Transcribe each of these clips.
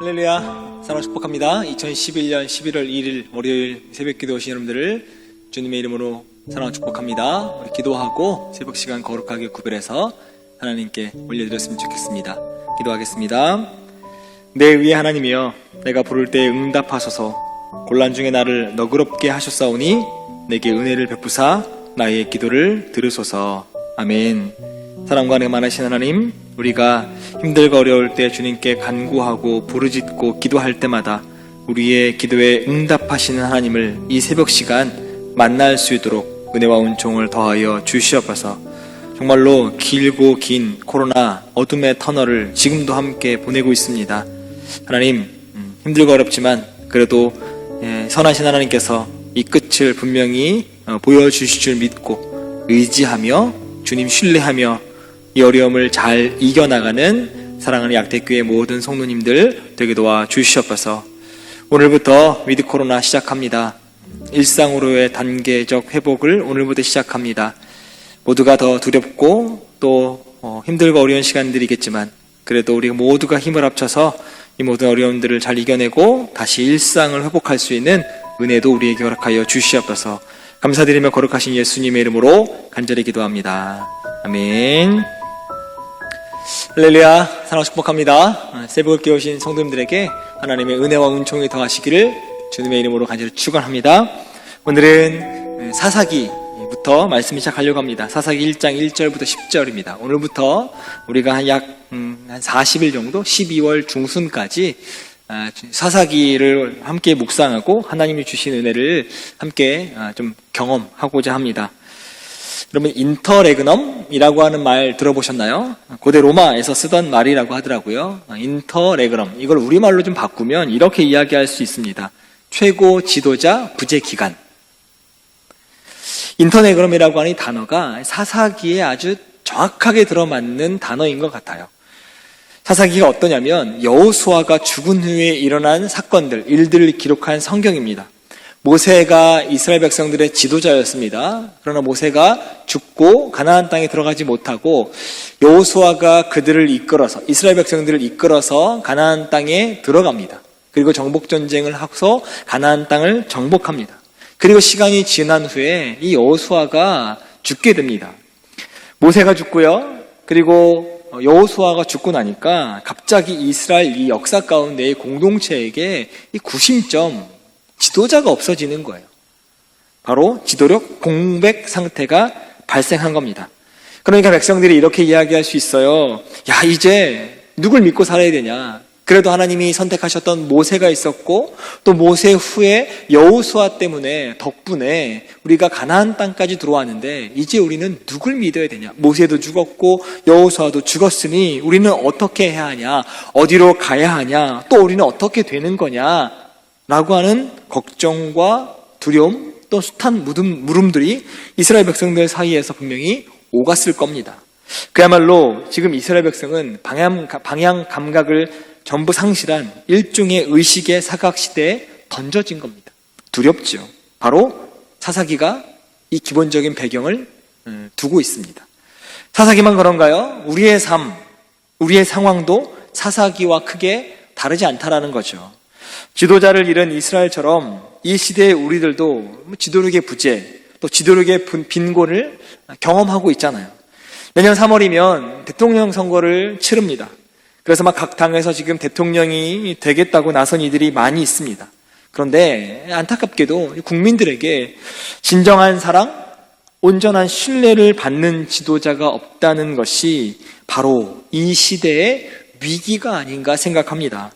할렐루야, 사랑 축복합니다. 2011년 11월 1일 월요일 새벽기도 오신 여러분들을 주님의 이름으로 사랑 축복합니다. 우리 기도하고 새벽 시간 거룩하게 구별해서 하나님께 올려드렸으면 좋겠습니다. 기도하겠습니다. 내 위에 하나님이여, 내가 부를 때 응답하소서. 곤란 중에 나를 너그럽게 하셨사오니 내게 은혜를 베푸사 나의 기도를 들으소서. 아멘. 사랑과 은혜 많으신 하나님, 우리가 힘들고 어려울 때 주님께 간구하고 부르짖고 기도할 때마다 우리의 기도에 응답하시는 하나님을 이 새벽 시간 만날 수 있도록 은혜와 은총을 더하여 주시옵소서. 정말로 길고 긴 코로나 어둠의 터널을 지금도 함께 보내고 있습니다. 하나님, 힘들고 어렵지만 그래도 선하신 하나님께서 이 끝을 분명히 보여주실 줄 믿고 의지하며 주님 신뢰하며 이 어려움을 잘 이겨나가는 사랑하는 약대교회 모든 성도님들 되게 도와 주시옵소서. 오늘부터 위드 코로나 시작합니다. 일상으로의 단계적 회복을 오늘부터 시작합니다. 모두가 더 두렵고 또 힘들고 어려운 시간들이겠지만 그래도 우리 모두가 힘을 합쳐서 이 모든 어려움들을 잘 이겨내고 다시 일상을 회복할 수 있는 은혜도 우리에게 허락하여 주시옵소서. 감사드리며 거룩하신 예수님의 이름으로 간절히 기도합니다. 아멘. 할렐루야, 사랑 축복합니다. 새벽을 깨우신 성도님들에게 하나님의 은혜와 은총이 더하시기를 주님의 이름으로 간절히 축원합니다. 오늘은 사사기부터 말씀을 시작하려고 합니다. 사사기 1장 1절부터 10절입니다. 오늘부터 우리가 약 40일 정도 12월 중순까지 사사기를 함께 묵상하고 하나님이 주신 은혜를 함께 좀 경험하고자 합니다. 여러분, 인터레그넘이라고 하는 말 들어보셨나요? 고대 로마에서 쓰던 말이라고 하더라고요. 인터레그넘, 이걸 우리말로 좀 바꾸면 이렇게 이야기할 수 있습니다. 최고 지도자 부재 기간. 인터레그넘이라고 하는 이 단어가 사사기에 아주 정확하게 들어맞는 단어인 것 같아요. 사사기가 어떠냐면 여호수아가 죽은 후에 일어난 사건들, 일들을 기록한 성경입니다. 모세가 이스라엘 백성들의 지도자였습니다. 그러나 모세가 죽고 가나안 땅에 들어가지 못하고 여호수아가 그들을 이끌어서, 이스라엘 백성들을 이끌어서 가나안 땅에 들어갑니다. 그리고 정복 전쟁을 하고서 가나안 땅을 정복합니다. 그리고 시간이 지난 후에 이 여호수아가 죽게 됩니다. 모세가 죽고요. 그리고 여호수아가 죽고 나니까 갑자기 이스라엘 이 역사 가운데의 공동체에게 이 구심점, 지도자가 없어지는 거예요. 바로 지도력 공백 상태가 발생한 겁니다. 그러니까 백성들이 이렇게 이야기할 수 있어요. 야, 이제 누굴 믿고 살아야 되냐? 그래도 하나님이 선택하셨던 모세가 있었고 또 모세 후에 여호수아 때문에 덕분에 우리가 가나안 땅까지 들어왔는데 이제 우리는 누굴 믿어야 되냐? 모세도 죽었고 여호수아도 죽었으니 우리는 어떻게 해야 하냐? 어디로 가야 하냐? 또 우리는 어떻게 되는 거냐? 라고 하는 걱정과 두려움 또 숱한 물음들이 이스라엘 백성들 사이에서 분명히 오갔을 겁니다. 그야말로 지금 이스라엘 백성은 방향 감각을 전부 상실한 일종의 의식의 사각시대에 던져진 겁니다. 두렵죠. 바로 사사기가 이 기본적인 배경을 두고 있습니다. 사사기만 그런가요? 우리의 삶, 우리의 상황도 사사기와 크게 다르지 않다라는 거죠. 지도자를 잃은 이스라엘처럼 이 시대의 우리들도 지도력의 부재, 또 지도력의 빈곤을 경험하고 있잖아요. 내년 3월이면 대통령 선거를 치릅니다. 그래서 막 각 당에서 지금 대통령이 되겠다고 나선 이들이 많이 있습니다. 그런데 안타깝게도 국민들에게 진정한 사랑, 온전한 신뢰를 받는 지도자가 없다는 것이 바로 이 시대의 위기가 아닌가 생각합니다.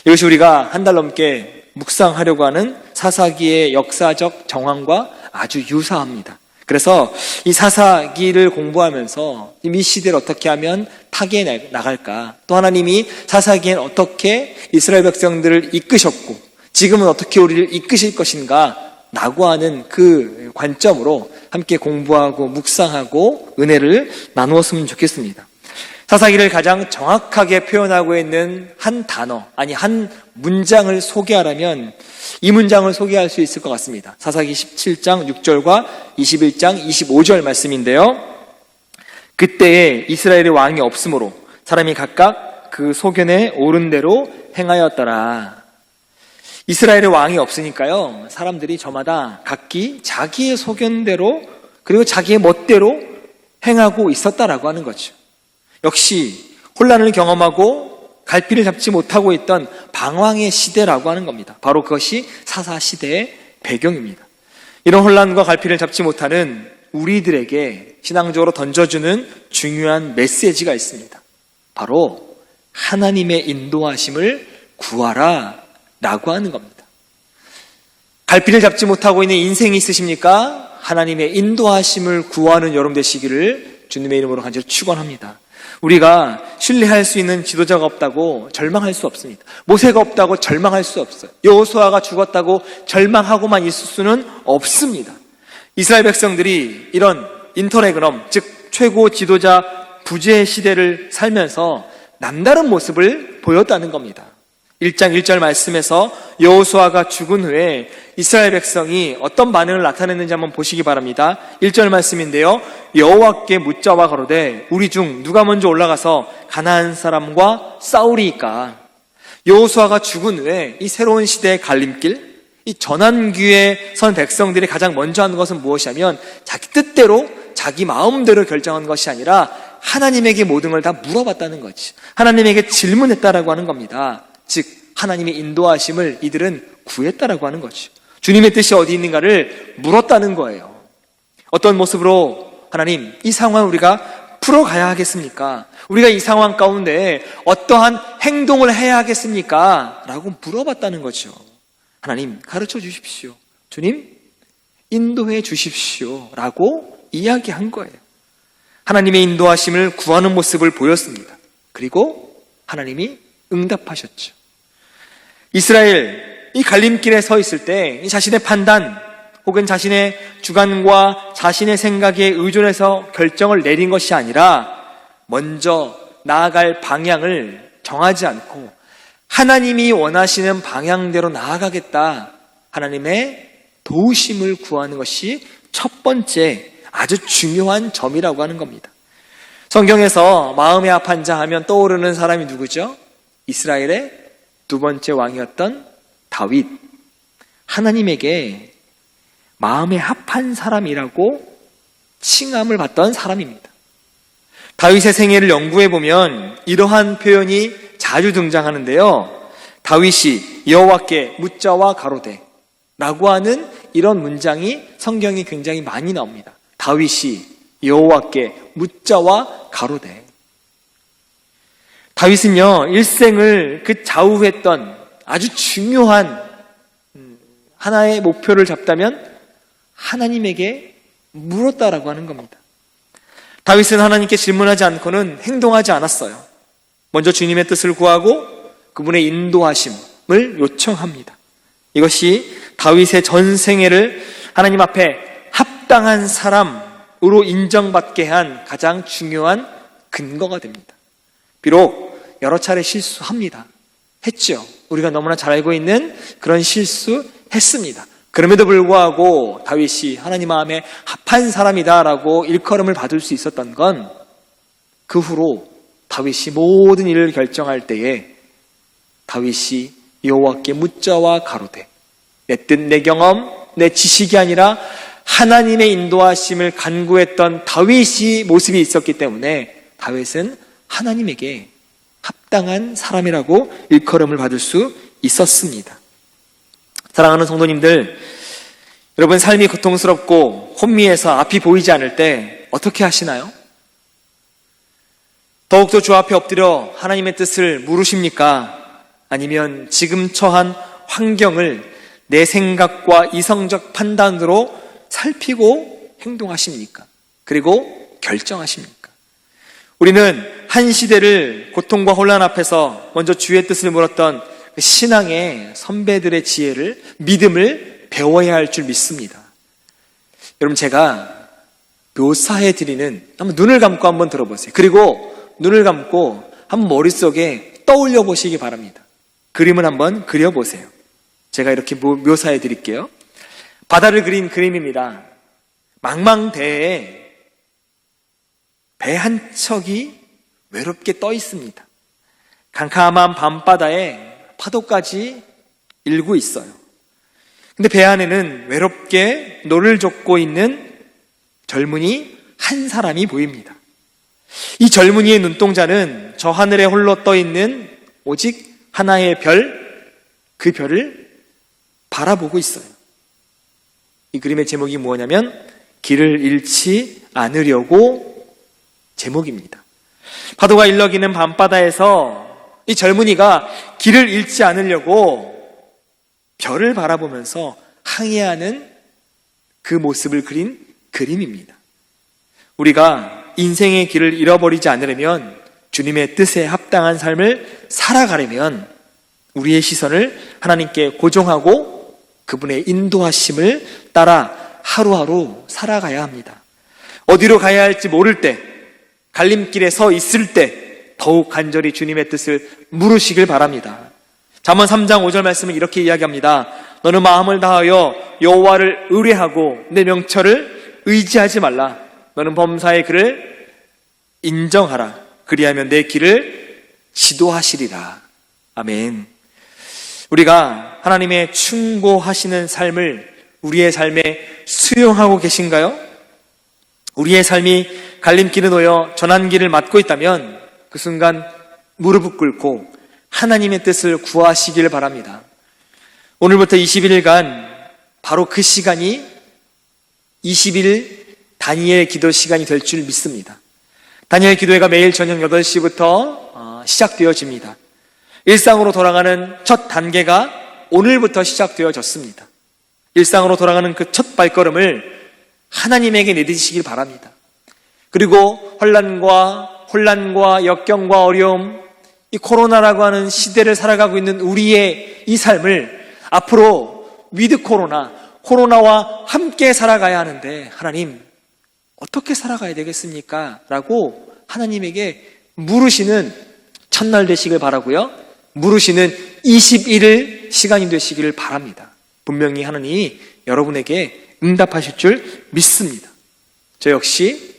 이것이 우리가 한 달 넘게 묵상하려고 하는 사사기의 역사적 정황과 아주 유사합니다. 그래서 이 사사기를 공부하면서 이 시대를 어떻게 하면 타개해 나갈까? 또 하나님이 사사기엔 어떻게 이스라엘 백성들을 이끄셨고 지금은 어떻게 우리를 이끄실 것인가? 라고 하는 그 관점으로 함께 공부하고 묵상하고 은혜를 나누었으면 좋겠습니다. 사사기를 가장 정확하게 표현하고 있는 한 단어, 아니 한 문장을 소개하라면 이 문장을 소개할 수 있을 것 같습니다. 사사기 17장 6절과 21장 25절 말씀인데요. 그때에 이스라엘의 왕이 없으므로 사람이 각각 그 소견에 오른 대로 행하였더라. 이스라엘의 왕이 없으니까요, 사람들이 저마다 각기 자기의 소견대로 그리고 자기의 멋대로 행하고 있었다라고 하는 거죠. 역시 혼란을 경험하고 갈피를 잡지 못하고 있던 방황의 시대라고 하는 겁니다. 바로 그것이 사사 시대의 배경입니다. 이런 혼란과 갈피를 잡지 못하는 우리들에게 신앙적으로 던져주는 중요한 메시지가 있습니다. 바로 하나님의 인도하심을 구하라 라고 하는 겁니다. 갈피를 잡지 못하고 있는 인생이 있으십니까? 하나님의 인도하심을 구하는 여러분 되시기를 주님의 이름으로 간절히 축원합니다. 우리가 신뢰할 수 있는 지도자가 없다고 절망할 수 없습니다. 모세가 없다고 절망할 수 없어요. 여호수아가 죽었다고 절망하고만 있을 수는 없습니다. 이스라엘 백성들이 이런 인터레그럼, 즉 최고 지도자 부재 시대를 살면서 남다른 모습을 보였다는 겁니다. 1장 1절 말씀에서 여호수아가 죽은 후에 이스라엘 백성이 어떤 반응을 나타냈는지 한번 보시기 바랍니다. 1절 말씀인데요. 여호와께 묻자와 가로되 우리 중 누가 먼저 올라가서 가나안 사람과 싸우리이까. 여호수아가 죽은 후에 이 새로운 시대의 갈림길, 이 전환기에 선 백성들이 가장 먼저 한 것은 무엇이냐면 자기 뜻대로 자기 마음대로 결정한 것이 아니라 하나님에게 모든 걸 다 물어봤다는 거지. 하나님에게 질문했다라고 하는 겁니다. 즉 하나님의 인도하심을 이들은 구했다라고 하는 거죠. 주님의 뜻이 어디 있는가를 물었다는 거예요. 어떤 모습으로 하나님, 이 상황을 우리가 풀어가야 하겠습니까? 우리가 이 상황 가운데 어떠한 행동을 해야 하겠습니까? 라고 물어봤다는 거죠. 하나님, 가르쳐 주십시오. 주님, 인도해 주십시오. 라고 이야기한 거예요. 하나님의 인도하심을 구하는 모습을 보였습니다. 그리고 하나님이 응답하셨죠. 이스라엘, 이 갈림길에 서 있을 때 자신의 판단 혹은 자신의 주관과 자신의 생각에 의존해서 결정을 내린 것이 아니라 먼저 나아갈 방향을 정하지 않고 하나님이 원하시는 방향대로 나아가겠다, 하나님의 도우심을 구하는 것이 첫 번째 아주 중요한 점이라고 하는 겁니다. 성경에서 마음의 합한 자 하면 떠오르는 사람이 누구죠? 이스라엘의 두 번째 왕이었던 다윗. 하나님에게 마음에 합한 사람이라고 칭함을 받던 사람입니다. 다윗의 생애를 연구해 보면 이러한 표현이 자주 등장하는데요. 다윗이 여호와께 묻자와 가로되 라고 하는 이런 문장이 성경에 굉장히 많이 나옵니다. 다윗이 여호와께 묻자와 가로되. 다윗은요, 일생을 그 좌우했던 아주 중요한 하나의 목표를 잡다면 하나님에게 물었다라고 하는 겁니다. 다윗은 하나님께 질문하지 않고는 행동하지 않았어요. 먼저 주님의 뜻을 구하고 그분의 인도하심을 요청합니다. 이것이 다윗의 전 생애를 하나님 앞에 합당한 사람으로 인정받게 한 가장 중요한 근거가 됩니다. 비록 여러 차례 실수합니다. 했죠. 우리가 너무나 잘 알고 있는 그런 실수했습니다. 그럼에도 불구하고 다윗이 하나님 마음에 합한 사람이다라고 일컬음을 받을 수 있었던 건 그 후로 다윗이 모든 일을 결정할 때에 다윗이 여호와께 묻자와 가로되 내 뜻, 내 경험, 내 지식이 아니라 하나님의 인도하심을 간구했던 다윗이 모습이 있었기 때문에 다윗은 하나님에게 합당한 사람이라고 일컬음을 받을 수 있었습니다. 사랑하는 성도님들, 여러분 삶이 고통스럽고 혼미해서 앞이 보이지 않을 때 어떻게 하시나요? 더욱더 주 앞에 엎드려 하나님의 뜻을 물으십니까? 아니면 지금 처한 환경을 내 생각과 이성적 판단으로 살피고 행동하십니까? 그리고 결정하십니까? 우리는 한 시대를 고통과 혼란 앞에서 먼저 주의 뜻을 물었던 신앙의 선배들의 지혜를, 믿음을 배워야 할 줄 믿습니다. 여러분, 제가 묘사해 드리는, 한번 눈을 감고 한번 들어보세요. 그리고 눈을 감고 한번 머릿속에 떠올려 보시기 바랍니다. 그림을 한번 그려보세요. 제가 이렇게 묘사해 드릴게요. 바다를 그린 그림입니다. 망망대해에 배 한 척이 외롭게 떠 있습니다. 캄캄한 밤바다에 파도까지 일고 있어요. 근데 배 안에는 외롭게 노를 젓고 있는 젊은이 한 사람이 보입니다. 이 젊은이의 눈동자는 저 하늘에 홀로 떠 있는 오직 하나의 별, 그 별을 바라보고 있어요. 이 그림의 제목이 뭐냐면 길을 잃지 않으려고 제목입니다. 파도가 일렁이는 밤바다에서 이 젊은이가 길을 잃지 않으려고 별을 바라보면서 항해하는 그 모습을 그린 그림입니다. 우리가 인생의 길을 잃어버리지 않으려면, 주님의 뜻에 합당한 삶을 살아가려면 우리의 시선을 하나님께 고정하고 그분의 인도하심을 따라 하루하루 살아가야 합니다. 어디로 가야 할지 모를 때, 갈림길에 서 있을 때 더욱 간절히 주님의 뜻을 물으시길 바랍니다. 잠언 3장 5절 말씀은 이렇게 이야기합니다. 너는 마음을 다하여 여호와를 의뢰하고 내 명철을 의지하지 말라. 너는 범사의 그를 인정하라. 그리하면 내 길을 지도하시리라. 아멘. 우리가 하나님의 충고하시는 삶을 우리의 삶에 수용하고 계신가요? 우리의 삶이 갈림길에 놓여 전환길을 맞고 있다면 그 순간 무릎을 꿇고 하나님의 뜻을 구하시길 바랍니다. 오늘부터 21일간 바로 그 시간이 20일 다니엘 기도 시간이 될 줄 믿습니다. 다니엘 기도회가 매일 저녁 8시부터 시작되어집니다. 일상으로 돌아가는 첫 단계가 오늘부터 시작되어졌습니다. 일상으로 돌아가는 그 첫 발걸음을 하나님에게 내디디시길 바랍니다. 그리고 혼란과 역경과 어려움, 이 코로나라고 하는 시대를 살아가고 있는 우리의 이 삶을 앞으로 위드 코로나와 함께 살아가야 하는데 하나님 어떻게 살아가야 되겠습니까? 라고 하나님에게 물으시는 첫날 되시길 바라고요. 물으시는 21일 시간이 되시기를 바랍니다. 분명히 하나님이 여러분에게 응답하실 줄 믿습니다. 저 역시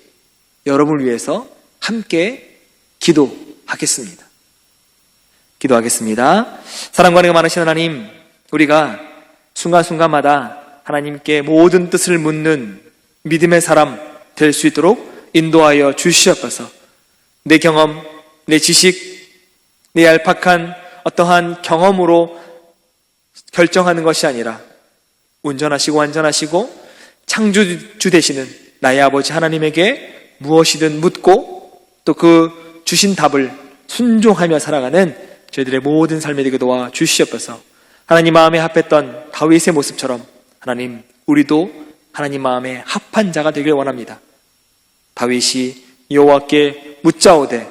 여러분을 위해서 함께 기도하겠습니다. 기도하겠습니다. 사랑과 은혜가 많으신 하나님, 우리가 순간순간마다 하나님께 모든 뜻을 묻는 믿음의 사람 될 수 있도록 인도하여 주시옵소서. 내 경험, 내 지식, 내 얄팍한 어떠한 경험으로 결정하는 것이 아니라 운전하시고 완전하시고 창조주 되시는 나의 아버지 하나님에게 무엇이든 묻고 또 그 주신 답을 순종하며 살아가는 저희들의 모든 삶에 되게 도와 주시옵소서. 하나님 마음에 합했던 다윗의 모습처럼 하나님, 우리도 하나님 마음에 합한 자가 되길 원합니다. 다윗이 여호와께 묻자오되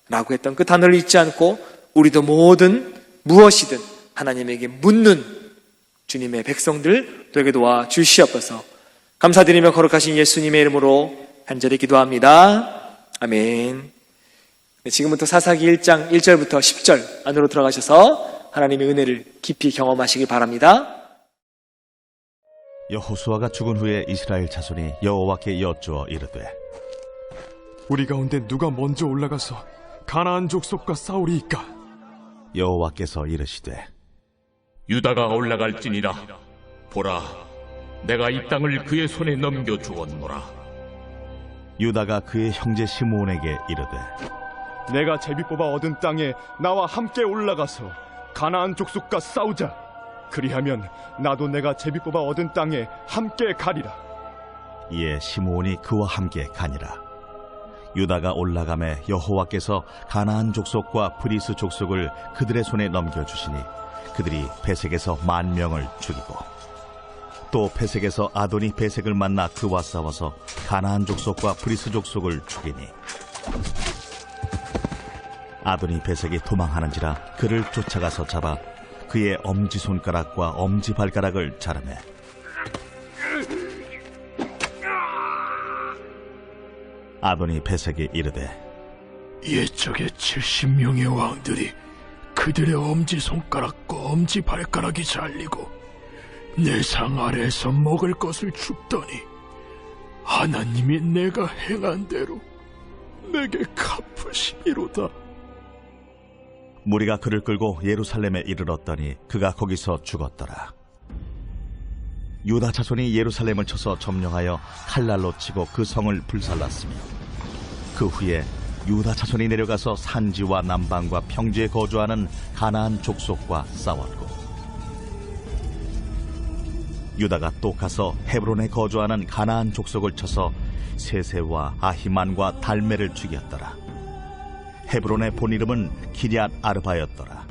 라고 했던 그 단어를 잊지 않고 우리도 모든 무엇이든 하나님에게 묻는 주님의 백성들 되게 도와 주시옵소서. 감사드리며 거룩하신 예수님의 이름으로 간절히 기도합니다. 아멘. 지금부터 사사기 1장 1절부터 10절 안으로 들어가셔서 하나님의 은혜를 깊이 경험하시기 바랍니다. 여호수아가 죽은 후에 이스라엘 자손이 여호와께 여쭈어 이르되 우리 가운데 누가 먼저 올라가서 가나안 족속과 싸우리이까? 여호와께서 이르시되 유다가 올라갈지니라. 보라, 내가 이 땅을 그의 손에 넘겨주었노라. 유다가 그의 형제 시므온에게 이르되 내가 제비 뽑아 얻은 땅에 나와 함께 올라가서 가나안 족속과 싸우자. 그리하면 나도 내가 제비 뽑아 얻은 땅에 함께 가리라. 이에 시므온이 그와 함께 가니라. 유다가 올라가매 여호와께서 가나안 족속과 브리스 족속을 그들의 손에 넘겨주시니 그들이 베색에서 10,000명을 죽이고 또 베색에서 아도니 베색을 만나 그와 싸워서 가나안 족속과 브리스 족속을 죽이니 아도니 베색이 도망하는지라 그를 쫓아가서 잡아 그의 엄지손가락과 엄지발가락을 자르매 아도니 베색이 이르되 옛적에 70명의 왕들이 그들의 엄지손가락과 엄지발가락이 잘리고 내 상 아래에서 먹을 것을 줍더니 하나님이 내가 행한 대로 내게 갚으시기로다. 무리가 그를 끌고 예루살렘에 이르렀더니 그가 거기서 죽었더라. 유다 자손이 예루살렘을 쳐서 점령하여 칼날로 치고 그 성을 불살랐으며 그 후에 유다 자손이 내려가서 산지와 남방과 평지에 거주하는 가나안 족속과 싸웠고 유다가 또 가서 헤브론에 거주하는 가나안 족속을 쳐서 세세와 아히만과 달메를 죽였더라. 헤브론의 본 이름은 기럇 아르바였더라.